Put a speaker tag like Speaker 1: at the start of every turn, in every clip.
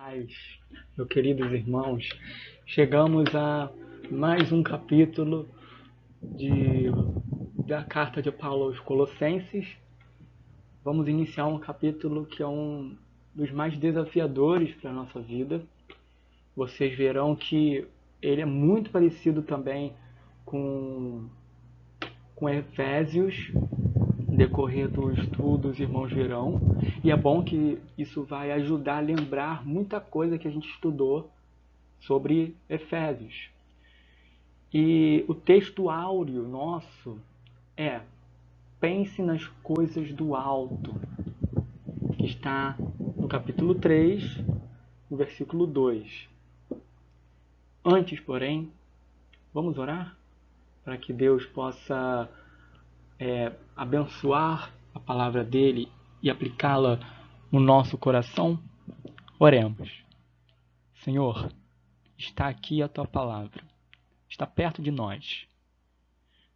Speaker 1: paz, meus queridos irmãos. Chegamos a mais um capítulo da carta de Paulo aos Colossenses. Vamos iniciar um capítulo que é um dos mais desafiadores para a nossa vida. Vocês verão que ele é muito parecido também com Efésios. No decorrer do estudo, os irmãos verão. E é bom que isso vai ajudar a lembrar muita coisa que a gente estudou sobre Efésios. E o texto áureo nosso é: pense nas coisas do alto, que está no capítulo 3, no versículo 2. Antes, porém, vamos orar para que Deus possa abençoar a palavra dele e aplicá-la no nosso coração. Oremos. Senhor, está aqui a tua palavra, está perto de nós,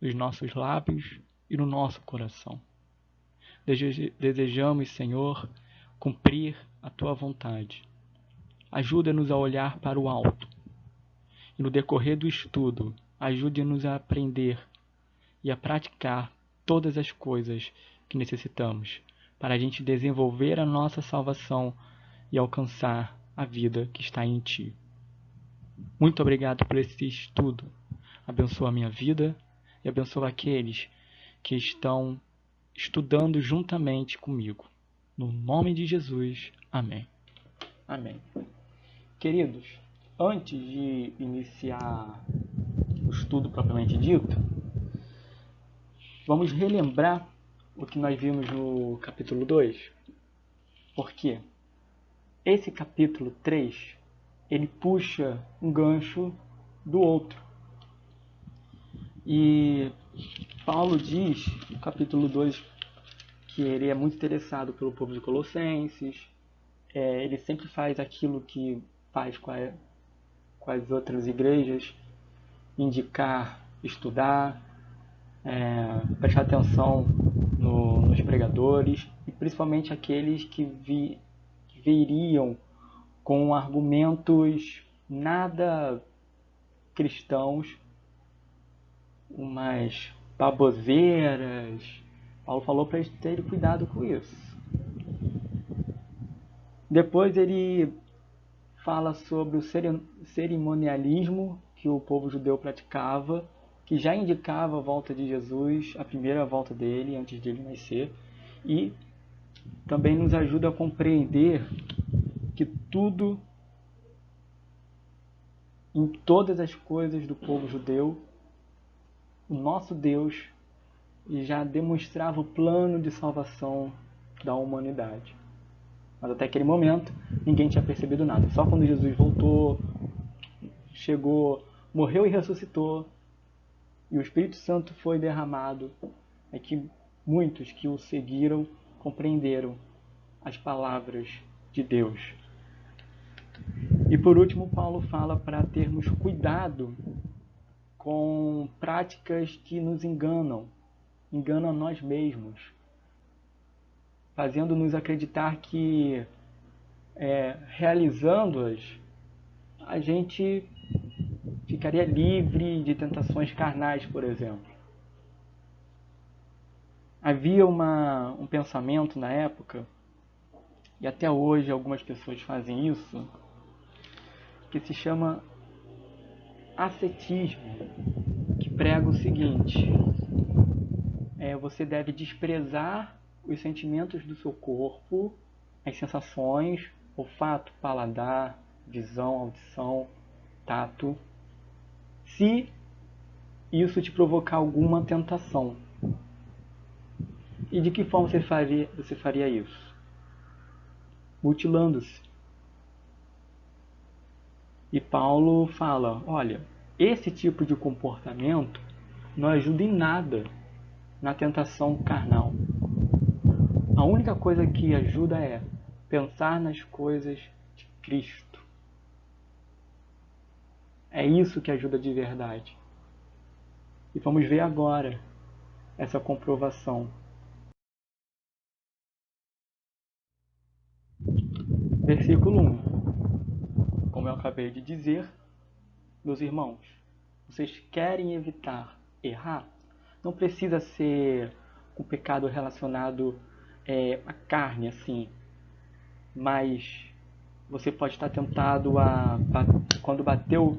Speaker 1: nos nossos lábios e no nosso coração. Desejamos, Senhor, cumprir a tua vontade. Ajuda-nos a olhar para o alto e no decorrer do estudo, ajude-nos a aprender e a praticar todas as coisas que necessitamos para a gente desenvolver a nossa salvação e alcançar a vida que está em Ti. Muito obrigado por esse estudo. Abençoa a minha vida e abençoa aqueles que estão estudando juntamente comigo. No nome de Jesus. Amém. Amém. Queridos, antes de iniciar o estudo propriamente dito, vamos relembrar o que nós vimos no capítulo 2. Porque esse capítulo 3, ele puxa um gancho do outro. E Paulo diz, no capítulo 2, que ele é muito interessado pelo povo de Colossenses. Ele sempre faz aquilo que faz com as outras igrejas: indicar, estudar, prestar atenção nos pregadores, e principalmente aqueles que viriam com argumentos nada cristãos, umas baboseiras. Paulo falou para eles terem cuidado com isso. Depois ele fala sobre o cerimonialismo que o povo judeu praticava, que já indicava a volta de Jesus, a primeira volta dele, antes de ele nascer, e também nos ajuda a compreender que tudo, em todas as coisas do povo judeu, o nosso Deus já demonstrava o plano de salvação da humanidade. Mas até aquele momento, ninguém tinha percebido nada. Só quando Jesus voltou, chegou, morreu e ressuscitou, e o Espírito Santo foi derramado, é que muitos que o seguiram compreenderam as palavras de Deus. E por último, Paulo fala para termos cuidado com práticas que nos enganam a nós mesmos, fazendo-nos acreditar que realizando-as, a gente ficaria livre de tentações carnais, por exemplo. Havia um pensamento na época, e até hoje algumas pessoas fazem isso, que se chama ascetismo, que prega o seguinte: você deve desprezar os sentimentos do seu corpo, as sensações, olfato, paladar, visão, audição, tato, se isso te provocar alguma tentação. E de que forma você faria isso? Mutilando-se. E Paulo fala: olha, esse tipo de comportamento não ajuda em nada na tentação carnal. A única coisa que ajuda é pensar nas coisas de Cristo. É isso que ajuda de verdade. E vamos ver agora essa comprovação. Versículo 1. como eu acabei de dizer, meus irmãos, vocês querem evitar errar? Não precisa ser um pecado relacionado à carne, assim, mas você pode estar tentado quando bateu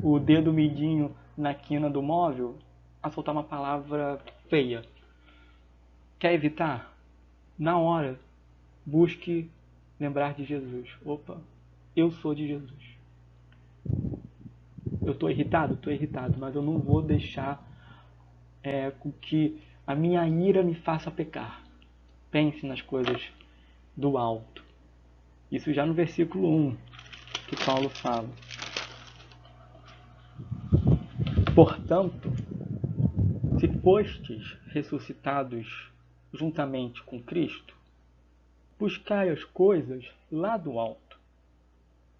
Speaker 1: o dedo midinho na quina do móvel, a soltar uma palavra feia. Quer evitar? Na hora, busque lembrar de Jesus. Opa, eu sou de Jesus. Eu estou irritado? Estou irritado, mas eu não vou deixar com que a minha ira me faça pecar. Pense nas coisas do alto. Isso já no versículo 1, que Paulo fala. Portanto, se fostes ressuscitados juntamente com Cristo, buscai as coisas lá do alto,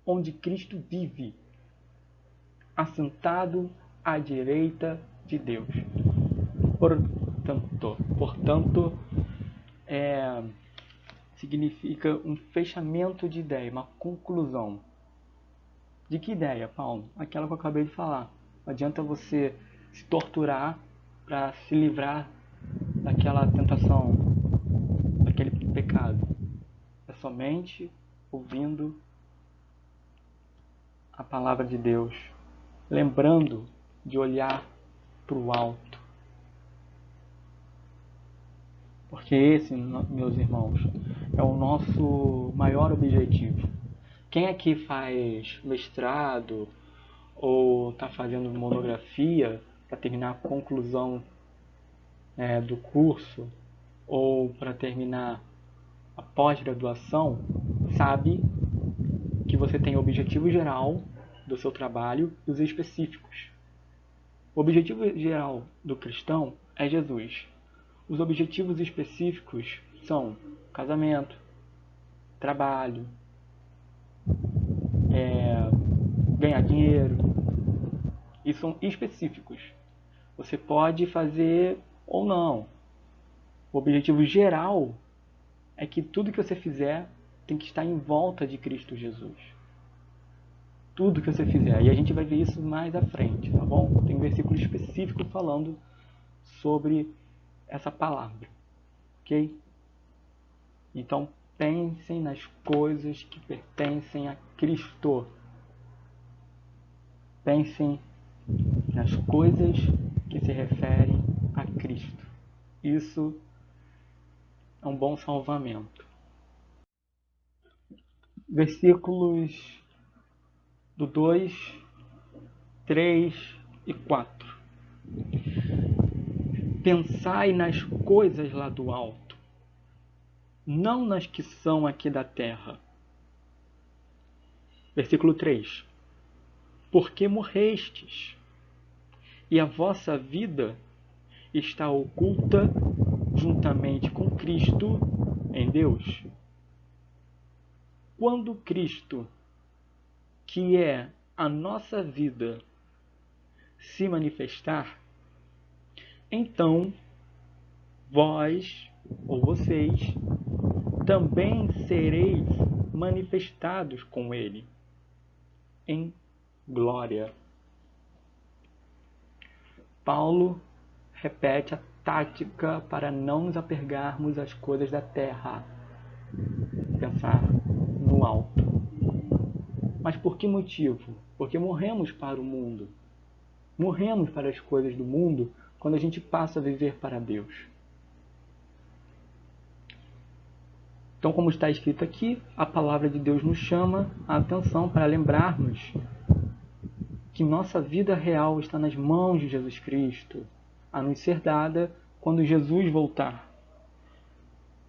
Speaker 1: onde Cristo vive, assentado à direita de Deus. Portanto, significa um fechamento de ideia, uma conclusão. De que ideia, Paulo? Aquela que eu acabei de falar. Não adianta você se torturar para se livrar daquela tentação, daquele pecado. É somente ouvindo a palavra de Deus, lembrando de olhar para o alto. Porque esse, meus irmãos, é o nosso maior objetivo. Quem aqui faz mestrado ou está fazendo monografia para terminar a conclusão do curso ou para terminar a pós-graduação, sabe que você tem o objetivo geral do seu trabalho e os específicos. O objetivo geral do cristão é Jesus. Os objetivos específicos são casamento, trabalho, ganhar dinheiro. E são específicos. Você pode fazer ou não. O objetivo geral é que tudo que você fizer tem que estar em volta de Cristo Jesus. Tudo que você fizer. E a gente vai ver isso mais à frente, tá bom? Tem um versículo específico falando sobre essa palavra, ok? Então, pensem nas coisas que pertencem a Cristo. Pensem nas coisas que se referem a Cristo. Isso é um bom salvamento. Versículos do 2, 3 e 4. Pensai nas coisas lá do alto, não nas que são aqui da terra. Versículo 3. Porque morrestes, e a vossa vida está oculta juntamente com Cristo em Deus. Quando Cristo, que é a nossa vida, se manifestar, então vós ou vocês também sereis manifestados com Ele em glória. Paulo repete a tática para não nos apegarmos às coisas da terra, pensar no alto. Mas por que motivo? Porque morremos para o mundo. Morremos para as coisas do mundo quando a gente passa a viver para Deus. Então, como está escrito aqui, a palavra de Deus nos chama a atenção para lembrarmos que nossa vida real está nas mãos de Jesus Cristo, a nos ser dada quando Jesus voltar.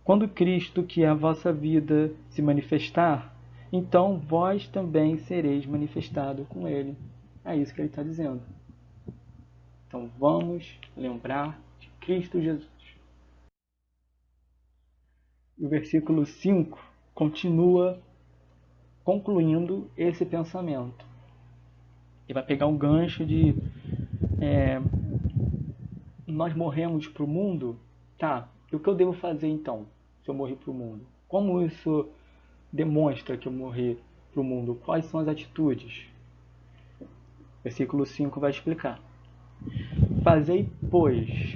Speaker 1: Quando Cristo, que é a vossa vida, se manifestar, então vós também sereis manifestados com Ele. É isso que ele está dizendo. Então vamos lembrar de Cristo Jesus. O versículo 5 continua concluindo esse pensamento. Ele vai pegar um gancho de nós morremos para o mundo, tá? E o que eu devo fazer então, se eu morrer para o mundo? Como isso demonstra que eu morri para o mundo. Quais são as atitudes? Versículo 5 vai explicar. Fazei, pois,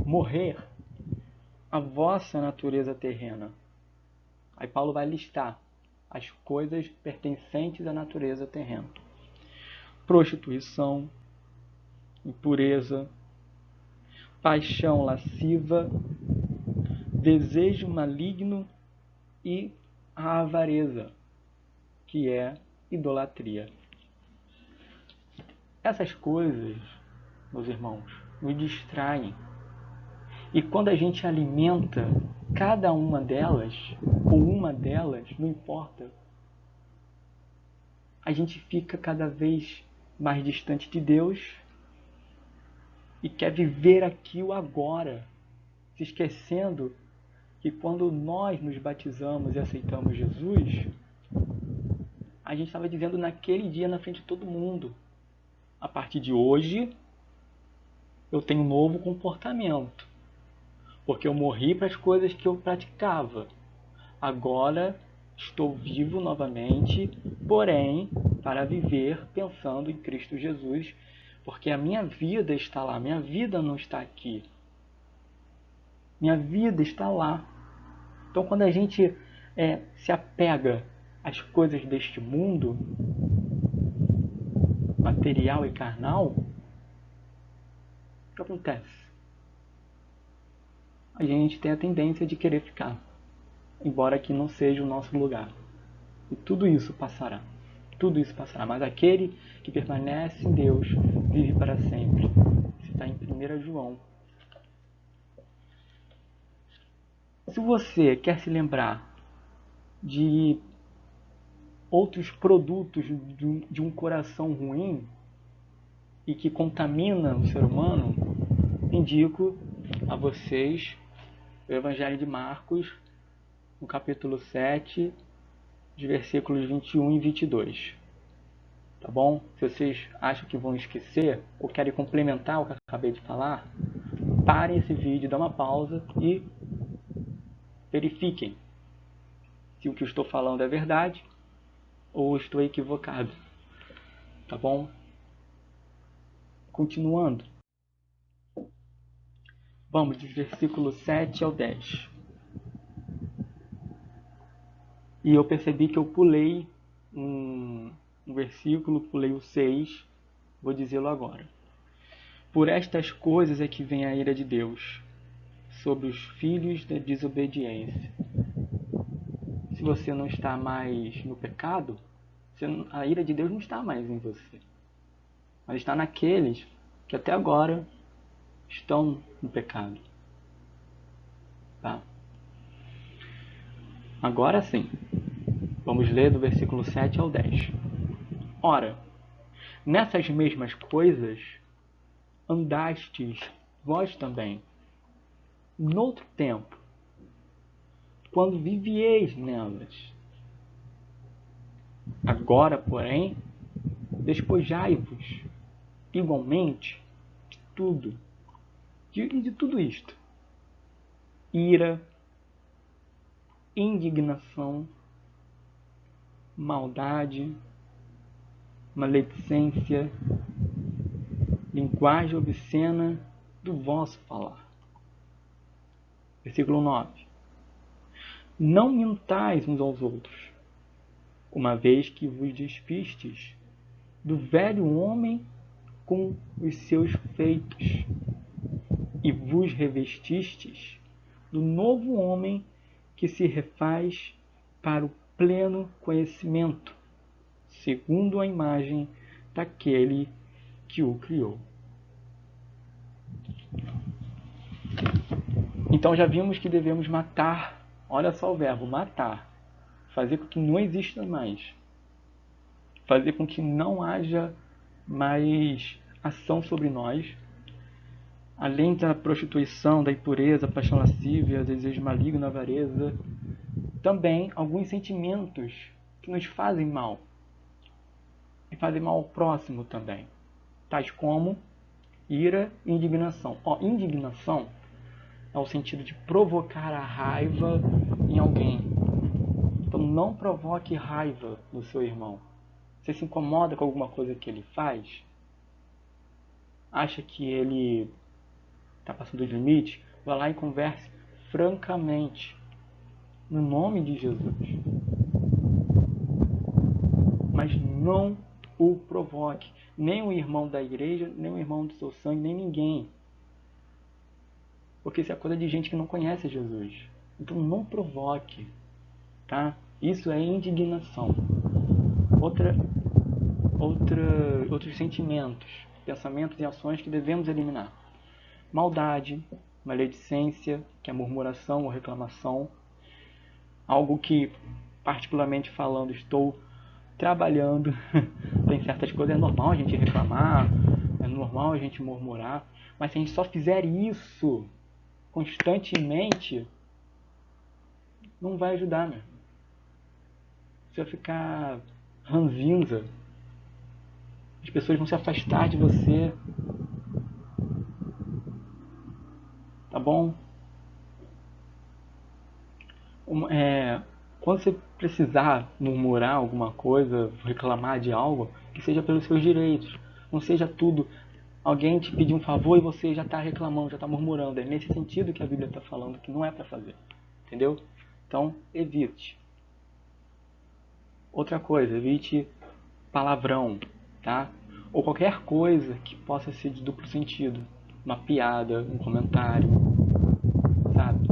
Speaker 1: morrer a vossa natureza terrena. Aí Paulo vai listar as coisas pertencentes à natureza terrena. Prostituição, impureza, paixão lasciva, desejo maligno e a avareza, que é idolatria. Essas coisas, meus irmãos, nos distraem. E quando a gente alimenta cada uma delas, ou uma delas, não importa, a gente fica cada vez mais distante de Deus e quer viver aqui o agora, se esquecendo que quando nós nos batizamos e aceitamos Jesus, a gente estava dizendo naquele dia na frente de todo mundo: a partir de hoje eu tenho um novo comportamento, porque eu morri para as coisas que eu praticava. Agora estou vivo novamente, porém para viver pensando em Cristo Jesus, porque a minha vida está lá, minha vida não está aqui. Minha vida está lá. Então quando a gente se apega às coisas deste mundo, material e carnal, o que acontece? A gente tem a tendência de querer ficar, embora que não seja o nosso lugar. E tudo isso passará. Tudo isso passará. Mas aquele que permanece em Deus vive para sempre. Isso está em 1 João. Se você quer se lembrar de outros produtos de um coração ruim e que contamina o ser humano, indico a vocês o Evangelho de Marcos, no capítulo 7, de versículos 21 e 22. Tá bom? Se vocês acham que vão esquecer ou querem complementar o que eu acabei de falar, parem esse vídeo, dá uma pausa e verifiquem se o que eu estou falando é verdade ou estou equivocado. Tá bom? Continuando. Vamos do versículo 7 ao 10. E eu percebi que eu pulei um versículo, pulei o 6, vou dizê-lo agora. Por estas coisas é que vem a ira de Deus sobre os filhos da desobediência. Se você não está mais no pecado, a ira de Deus não está mais em você, mas está naqueles que até agora estão no pecado. Tá? Agora sim, vamos ler do versículo 7 ao 10. Ora, nessas mesmas coisas andastes vós também, noutro tempo, quando vivieis nelas. Agora, porém, despojai-vos igualmente de tudo, de tudo isto: ira, indignação, maldade, maledicência, linguagem obscena do vosso falar. Versículo 9. Não mintais uns aos outros, uma vez que vos despistes do velho homem com os seus feitos, e vos revestistes do novo homem que se refaz para o pleno conhecimento, segundo a imagem daquele que o criou. Então já vimos que devemos matar. Olha só o verbo, matar. Fazer com que não exista mais. Fazer com que não haja mais ação sobre nós. Além da prostituição, da impureza, paixão lascívia, desejo maligno, avareza, também alguns sentimentos que nos fazem mal. E fazem mal ao próximo também. Tais como ira e indignação. Indignação é o sentido de provocar a raiva em alguém. Então não provoque raiva no seu irmão. Você se incomoda com alguma coisa que ele faz? Acha que ele está passando dos limites? Vá lá e converse francamente, no nome de Jesus. Mas não o provoque. Nem o irmão da igreja, nem o irmão do seu sangue, nem ninguém. Porque isso é coisa de gente que não conhece Jesus. Então não provoque, tá? Isso é indignação. Outros sentimentos, pensamentos e ações que devemos eliminar. Maldade, maledicência, que é murmuração ou reclamação. Algo que, particularmente falando, estou trabalhando. Tem certas coisas, é normal a gente reclamar, é normal a gente murmurar, mas se a gente só fizer isso constantemente, não vai ajudar, né? Você vai ficar ranzinza, as pessoas vão se afastar de você, tá bom? Quando você precisar murmurar alguma coisa, reclamar de algo, que seja pelos seus direitos. Não seja tudo alguém te pedir um favor e você já está reclamando, já está murmurando. É nesse sentido que a Bíblia está falando que não é para fazer. Entendeu? Então, evite. Outra coisa, evite palavrão, tá? Ou qualquer coisa que possa ser de duplo sentido. Uma piada, um comentário, sabe?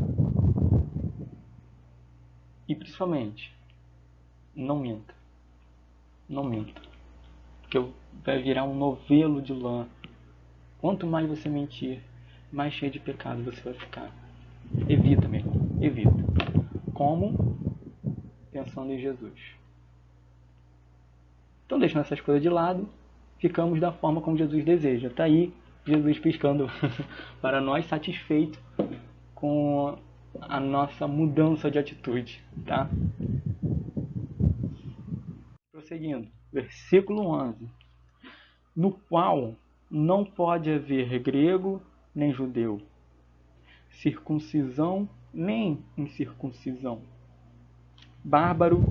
Speaker 1: E principalmente, não minta. Não minta. Porque vai virar um novelo de lã. Quanto mais você mentir, mais cheio de pecado você vai ficar. Evita, meu irmão. Evita. Como? Pensando em Jesus. Então, deixando essas coisas de lado, ficamos da forma como Jesus deseja. Está aí Jesus piscando para nós, satisfeito com a nossa mudança de atitude, tá? Prosseguindo, versículo 11. No qual não pode haver grego nem judeu, circuncisão nem incircuncisão, bárbaro,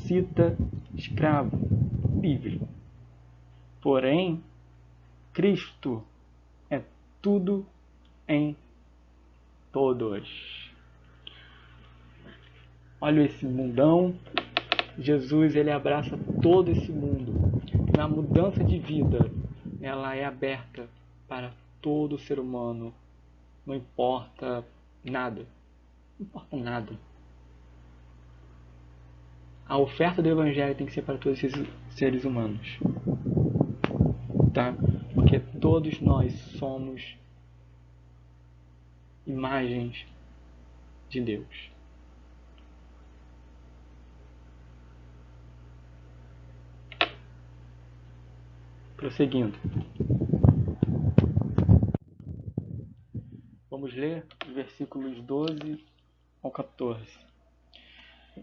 Speaker 1: cita, escravo, livre. Porém, Cristo é tudo em todos. Olha esse mundão. Jesus, ele abraça todo esse mundo. Na mudança de vida, ela é aberta para todo ser humano. Não importa nada. Não importa nada. A oferta do Evangelho tem que ser para todos esses seres humanos. Tá? Porque todos nós somos imagens de Deus. Prosseguindo. Vamos ler os versículos 12 ao 14.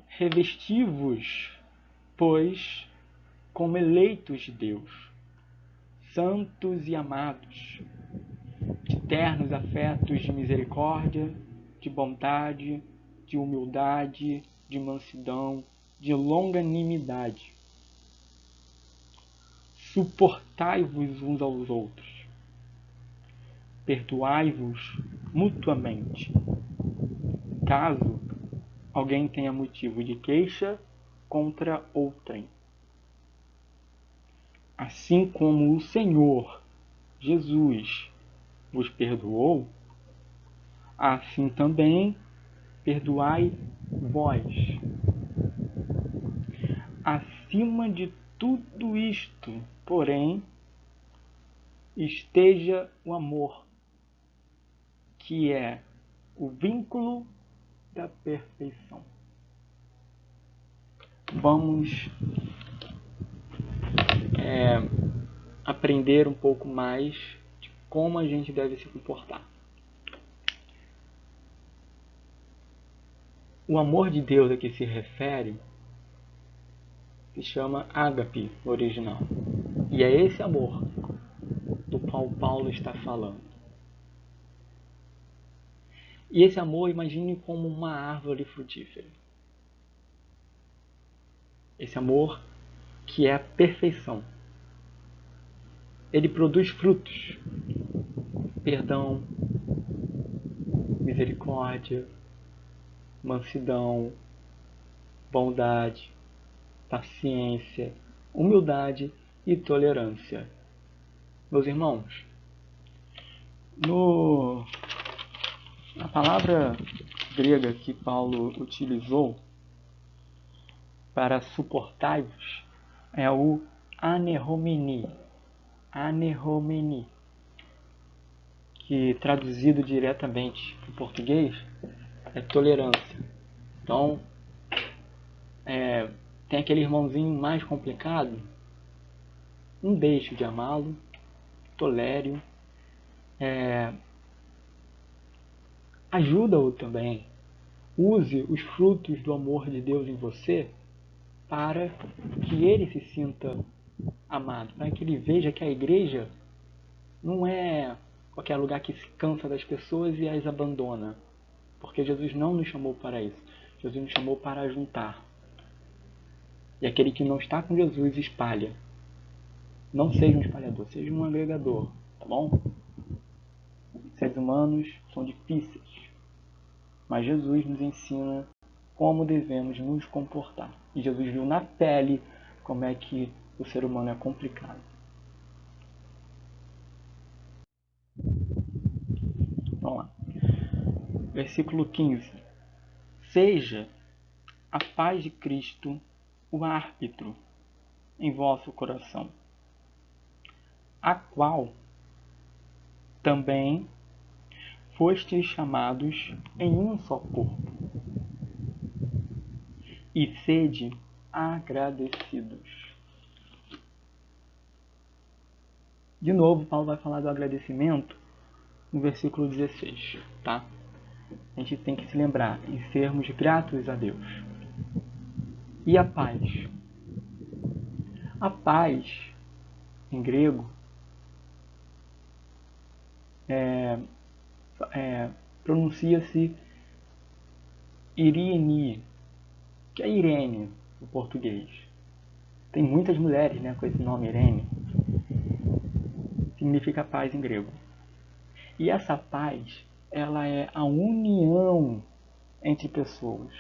Speaker 1: Revesti-vos, pois, como eleitos de Deus, santos e amados, de ternos afetos de misericórdia, de bondade, de humildade, de mansidão, de longanimidade. Suportai-vos uns aos outros. Perdoai-vos mutuamente, caso alguém tenha motivo de queixa contra outrem. Assim como o Senhor Jesus vos perdoou, assim também perdoai vós. Acima de tudo isto, porém, esteja o amor, que é o vínculo da perfeição. Vamos aprender um pouco mais de como a gente deve se comportar. O amor de Deus a que se refere se chama ágape no original. E é esse amor do qual Paulo está falando. E esse amor, imagine como uma árvore frutífera. Esse amor que é a perfeição. Ele produz frutos: perdão, misericórdia, mansidão, bondade, paciência, humildade e tolerância. Meus irmãos, a palavra grega que Paulo utilizou para suportai-vos é o anerhomeni, que traduzido diretamente para o português é tolerância. Então, tem aquele irmãozinho mais complicado, não deixe de amá-lo, tolere-o, ajuda-o também. Use os frutos do amor de Deus em você para que ele se sinta amado, para que ele veja que a igreja não é qualquer lugar que se cansa das pessoas e as abandona. Porque Jesus não nos chamou para isso. Jesus nos chamou para juntar. E aquele que não está com Jesus espalha. Não seja um espalhador, seja um agregador, tá bom? Seres humanos são difíceis, mas Jesus nos ensina como devemos nos comportar. E Jesus viu na pele como é que o ser humano é complicado. Vamos lá. Versículo 15. Seja a paz de Cristo o árbitro em vosso coração, a qual também fostes chamados em um só corpo, e sede agradecidos. De novo, Paulo vai falar do agradecimento no versículo 16, tá? A gente tem que se lembrar em sermos gratos a Deus. E a paz? A paz, em grego, pronuncia-se Irene, que é Irene no português. Tem muitas mulheres, né, com esse nome Irene. Significa paz em grego. E essa paz, ela é a união entre pessoas.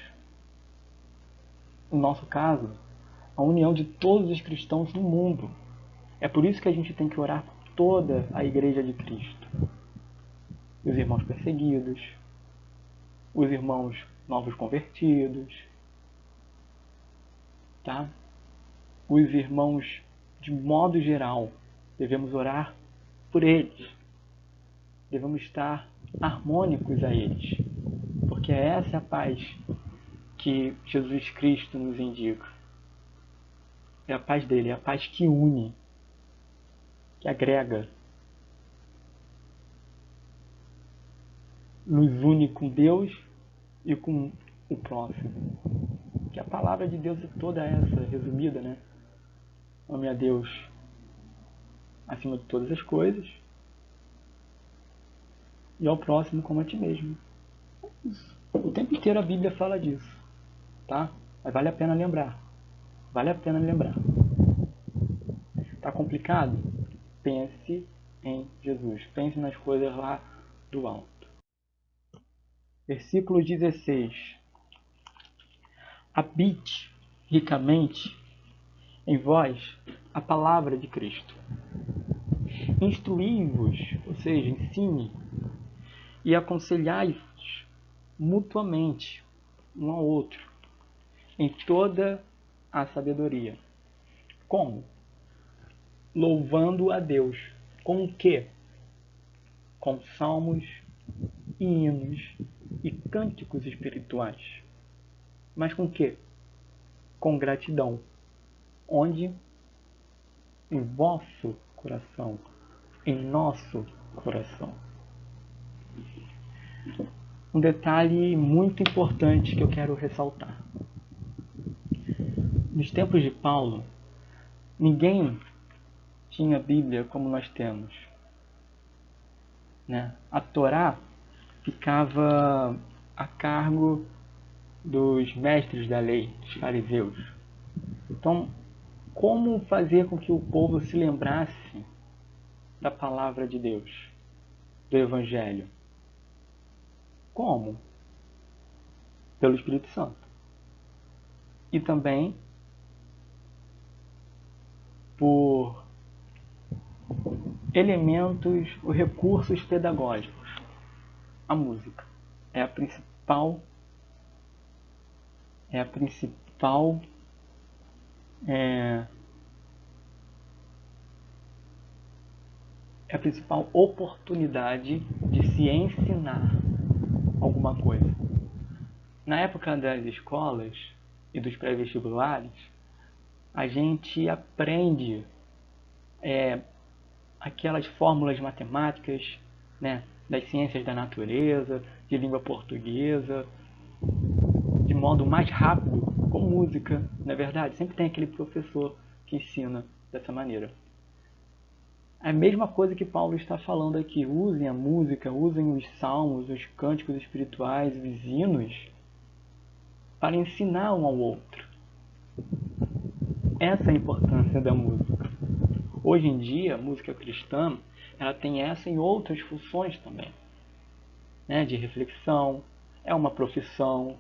Speaker 1: No nosso caso, a união de todos os cristãos no mundo. É por isso que a gente tem que orar por toda a Igreja de Cristo. Os irmãos perseguidos, os irmãos novos convertidos, tá? Os irmãos, de modo geral, devemos orar por eles. Devemos estar harmônicos a eles, porque é essa a paz que Jesus Cristo nos indica. É a paz dele, é a paz que une, que agrega, nos une com Deus e com o próximo. Que a palavra de Deus é toda essa, resumida, né? Ame a Deus acima de todas as coisas e ao próximo como a ti mesmo. O tempo inteiro a Bíblia fala disso, tá? Mas vale a pena lembrar. Vale a pena lembrar. Tá complicado? Pense em Jesus. Pense nas coisas lá do alto. Versículo 16. Habite ricamente em vós a palavra de Cristo. Instruí-vos, ou seja, ensine, e aconselhai-vos mutuamente um ao outro, em toda a sabedoria. Como? Louvando a Deus. Com o quê? Com salmos, e hinos e cânticos espirituais. Mas com o quê? Com gratidão. Onde? Em vosso coração. Em nosso coração. Um detalhe muito importante que eu quero ressaltar. Nos tempos de Paulo, ninguém tinha Bíblia como nós temos, né? A Torá ficava a cargo dos mestres da lei, dos fariseus. Então, como fazer com que o povo se lembrasse da palavra de Deus, do Evangelho? Como? Pelo Espírito Santo. E também por elementos, ou recursos pedagógicos. A música é a principal é a principal oportunidade de se ensinar alguma coisa. Na época das escolas e dos pré-vestibulares, a gente aprende aquelas fórmulas matemáticas, né, das ciências da natureza, de língua portuguesa, de modo mais rápido, com música, não é verdade? Sempre tem aquele professor que ensina dessa maneira. É a mesma coisa que Paulo está falando aqui. Usem a música, usem os salmos, os cânticos espirituais, os hinos, para ensinar um ao outro. Essa é a importância da música. Hoje em dia, a música cristã, ela tem essa e outras funções também, né? De reflexão, é uma profissão.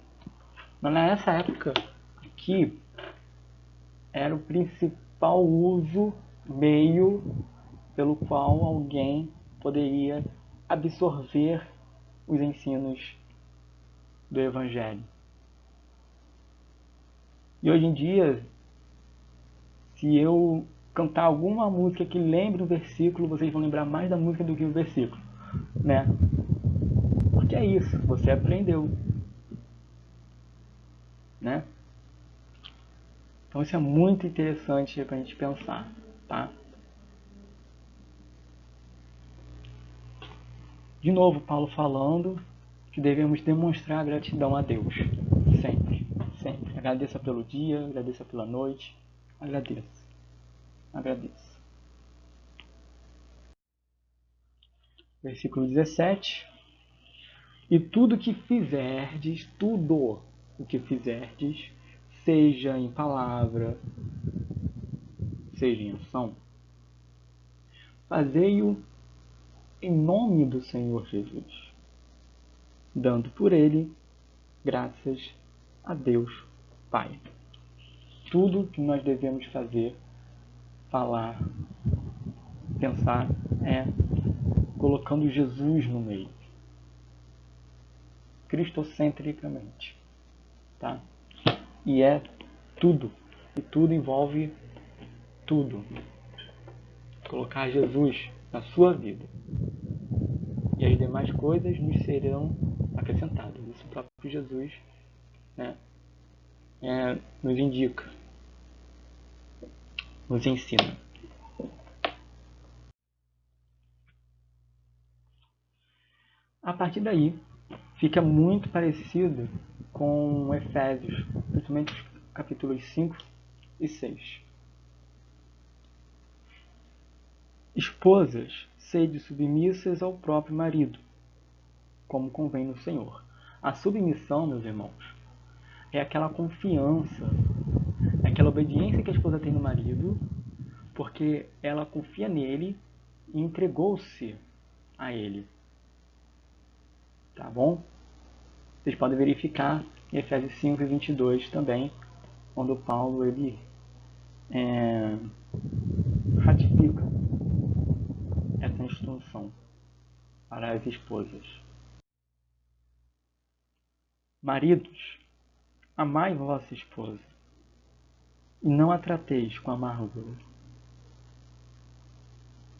Speaker 1: Mas nessa época aqui, era o principal uso, meio pelo qual alguém poderia absorver os ensinos do Evangelho. E hoje em dia, se eu cantar alguma música que lembre um versículo, vocês vão lembrar mais da música do que o versículo, né? Porque é isso, você aprendeu, né? Então isso é muito interessante para a gente pensar, tá? De novo, Paulo falando que devemos demonstrar gratidão a Deus. Sempre, sempre. Agradeça pelo dia, agradeça pela noite. Agradeça. Agradeça. Versículo 17. E tudo o que fizerdes, seja em palavra, seja em ação, fazei-o em nome do Senhor Jesus, dando por ele graças a Deus Pai. Tudo que nós devemos fazer, falar, pensar é colocando Jesus no meio, cristocentricamente, tá? E é tudo, e tudo envolve tudo. Colocar Jesus na sua vida. E as demais coisas nos serão acrescentadas. Isso o próprio Jesus, né, nos indica, nos ensina. A partir daí, fica muito parecido com Efésios, principalmente os capítulos 5 e 6. Esposas, sede submissas ao próprio marido, como convém no Senhor. A submissão, meus irmãos, é aquela confiança, é aquela obediência que a esposa tem no marido, porque ela confia nele e entregou-se a ele. Tá bom? Vocês podem verificar em Efésios 5 e 22 também, quando Paulo ele ratifica essa instrução para as esposas. Maridos, amai vossa esposa e não a trateis com amargura.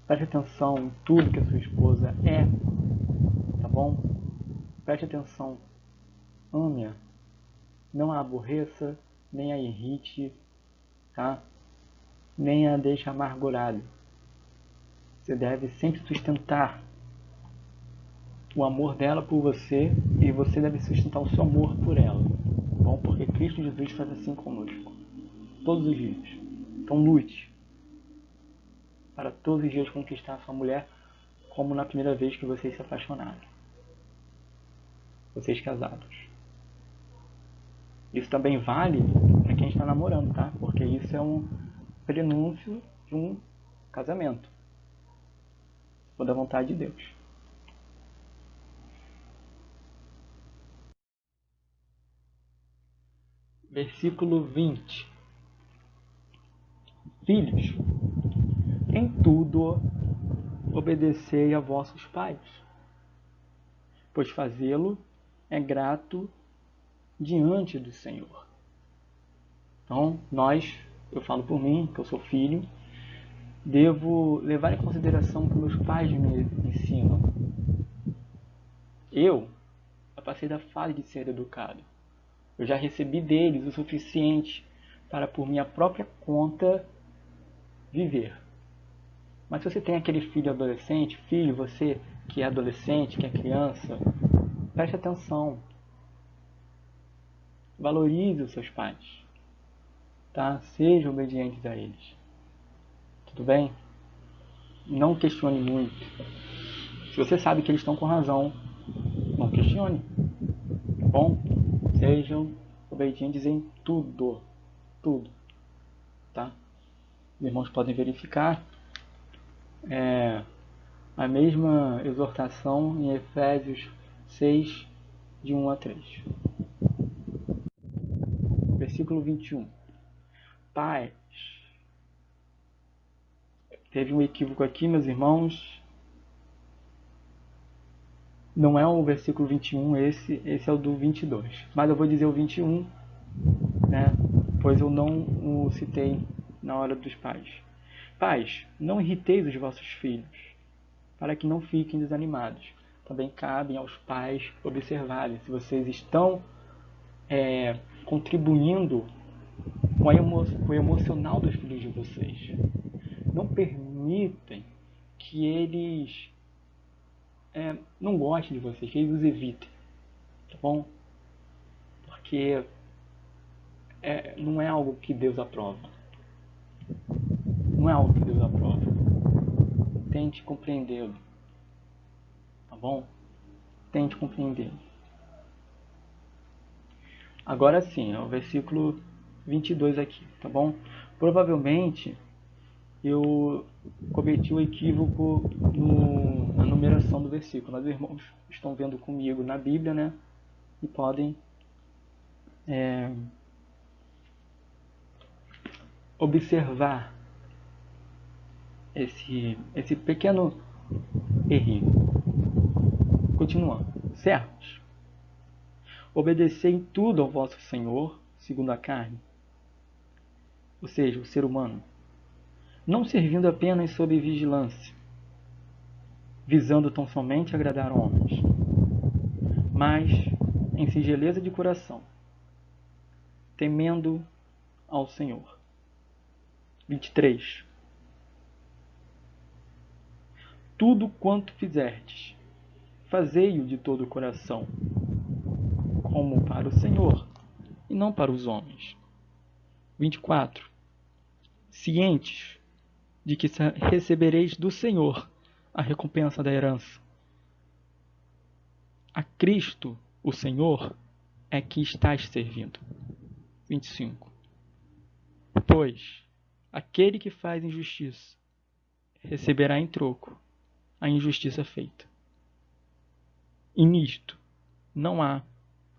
Speaker 1: Preste atenção em tudo que a sua esposa é, tá bom? Preste atenção, ame-a, não a aborreça, nem a irrite, tá? Nem a deixe amargurada. Você deve sempre sustentar o amor dela por você e você deve sustentar o seu amor por ela, tá bom? Porque Cristo Jesus faz assim conosco, todos os dias. Então lute para todos os dias conquistar a sua mulher, como na primeira vez que vocês se apaixonaram, vocês casados. Isso também vale para quem está namorando, tá? Porque porque isso é um prenúncio de um casamento, ou da vontade de Deus. Versículo 20. Filhos, em tudo obedecei a vossos pais, pois fazê-lo é grato diante do Senhor. Então, eu falo por mim, que eu sou filho, devo levar em consideração o que meus pais me ensinam. Eu passei da fase de ser educado. Eu já recebi deles o suficiente para, por minha própria conta, viver. Mas se você tem aquele filho adolescente, você que é adolescente, que é criança, preste atenção. Valorize os seus pais. Tá? Sejam obedientes a eles. Tudo bem? Não questione muito. Se você sabe que eles estão com razão, não questione. Tá bom? Sejam obedientes em tudo. Tudo. Tá? Os irmãos podem verificar a mesma exortação em Efésios 6, de 1 a 3. Versículo 21. Pais. Teve um equívoco aqui, meus irmãos. Não é o versículo 21, esse é o do 22. Mas eu vou dizer o 21, né? Pois eu não o citei na hora dos pais. Pais, não irriteis os vossos filhos, para que não fiquem desanimados. Também cabem aos pais observarem se vocês estão contribuindo com o emocional dos filhos de vocês. Não permitem que eles não gostem de vocês, que eles os evitem, tá bom? Porque não é algo que Deus aprova. Não é algo que Deus aprova. Tente compreendê-lo, tá bom? Tente compreendê-lo. Agora sim, é o versículo 22 aqui, tá bom? Provavelmente eu cometi um equívoco na numeração do versículo. Mas os irmãos estão vendo comigo na Bíblia, né? E podem observar esse pequeno errinho. Continuando. Servos, obedecei em tudo ao vosso Senhor, segundo a carne, ou seja, o ser humano, não servindo apenas sob vigilância, visando tão somente agradar homens, mas em singeleza de coração, temendo ao Senhor. 23. Tudo quanto fizerdes, fazei-o de todo o coração, como para o Senhor, e não para os homens. 24. Cientes de que recebereis do Senhor a recompensa da herança. A Cristo, o Senhor, é que estás servindo. 25. Pois aquele que faz injustiça receberá em troco a injustiça feita. E nisto não há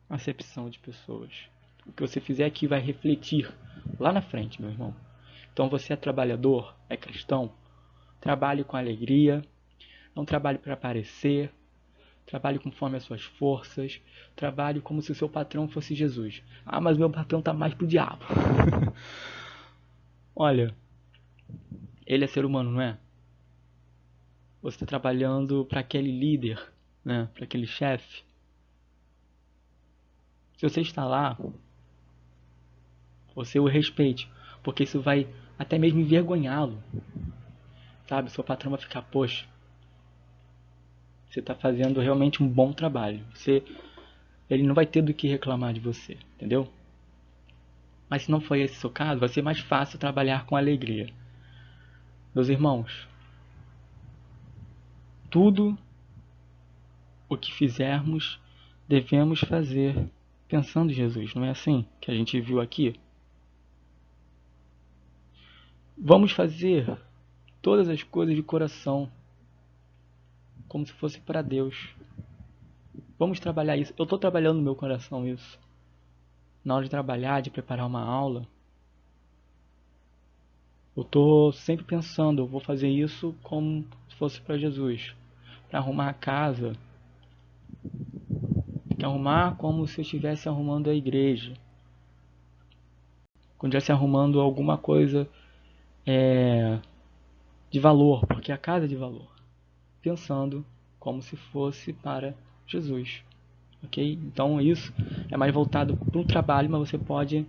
Speaker 1: acepção de pessoas. O que você fizer aqui vai refletir lá na frente, meu irmão. Então você é trabalhador, é cristão, trabalhe com alegria, não trabalhe para aparecer, trabalhe conforme as suas forças, trabalhe como se o seu patrão fosse Jesus. Ah, mas meu patrão tá mais pro diabo. Olha, ele é ser humano, não é? Você está trabalhando para aquele líder, né? Para aquele chefe. Se você está lá, você o respeite, porque isso vai até mesmo envergonhá-lo. Sabe? Seu patrão vai ficar, poxa, você está fazendo realmente um bom trabalho. Ele não vai ter do que reclamar de você, entendeu? Mas se não for esse o seu caso, vai ser mais fácil trabalhar com alegria. Meus irmãos, tudo o que fizermos, devemos fazer pensando em Jesus. Não é assim que a gente viu aqui? Vamos fazer todas as coisas de coração, como se fosse para Deus. Vamos trabalhar isso. Eu estou trabalhando no meu coração isso. Na hora de trabalhar, de preparar uma aula, eu estou sempre pensando, eu vou fazer isso como se fosse para Jesus. Para arrumar a casa, tem que arrumar como se eu estivesse arrumando a igreja. Quando estivesse arrumando alguma coisa de valor, porque a casa é de valor. Pensando como se fosse para Jesus. Ok? Então isso é mais voltado para o trabalho, mas você pode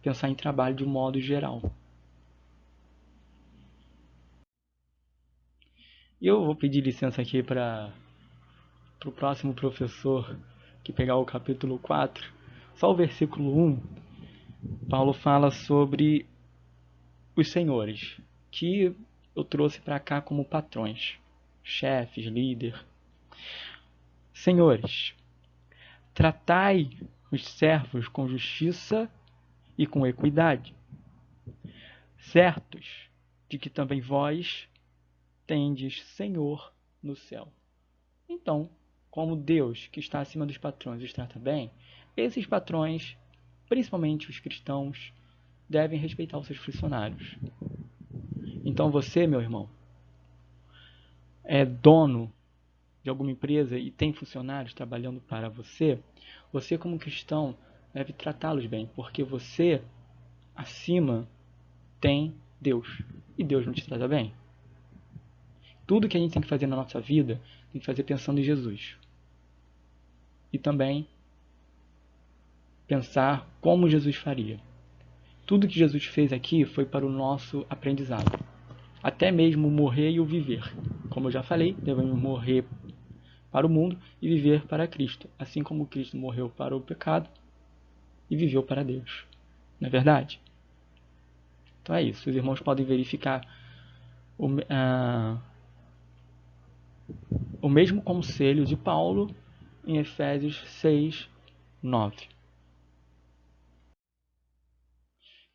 Speaker 1: pensar em trabalho de um modo geral. E eu vou pedir licença aqui para o próximo professor que pegar o capítulo 4. Só o versículo 1, Paulo fala sobre os senhores, que eu trouxe para cá como patrões, chefes, líder. Senhores, tratai os servos com justiça e com equidade, certos de que também vós tendes Senhor no céu. Então, como Deus, que está acima dos patrões, os trata bem, esses patrões, principalmente os cristãos, devem respeitar os seus funcionários. Então você, meu irmão, é dono de alguma empresa e tem funcionários trabalhando para você, você como cristão deve tratá-los bem, porque você, acima, tem Deus. E Deus não te trata bem. Tudo que a gente tem que fazer na nossa vida, tem que fazer pensando em Jesus. E também pensar como Jesus faria. Tudo que Jesus fez aqui foi para o nosso aprendizado. Até mesmo morrer e o viver. Como eu já falei, devemos morrer para o mundo e viver para Cristo. Assim como Cristo morreu para o pecado e viveu para Deus. Não é verdade? Então é isso. Os irmãos podem verificar o mesmo conselho de Paulo em Efésios 6, 9.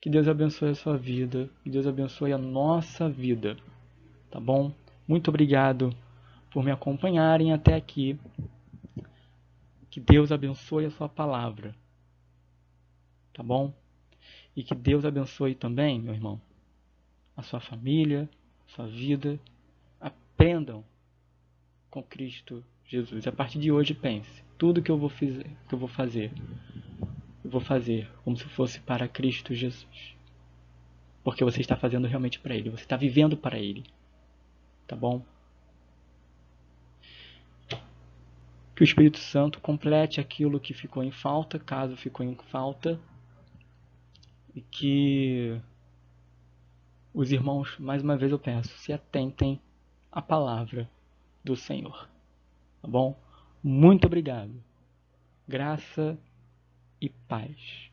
Speaker 1: Que Deus abençoe a sua vida. Que Deus abençoe a nossa vida. Tá bom? Muito obrigado por me acompanharem até aqui. Que Deus abençoe a sua palavra. Tá bom? E que Deus abençoe também, meu irmão, a sua família, a sua vida. Aprendam com Cristo Jesus. A partir de hoje pense, tudo que eu vou fazer, eu vou fazer como se fosse para Cristo Jesus. Porque você está fazendo realmente para Ele. Você está vivendo para Ele. Tá bom? Que o Espírito Santo complete aquilo que ficou em falta, caso ficou em falta. E que os irmãos, mais uma vez eu peço, se atentem à palavra do Senhor. Tá bom? Muito obrigado. Graça e paz.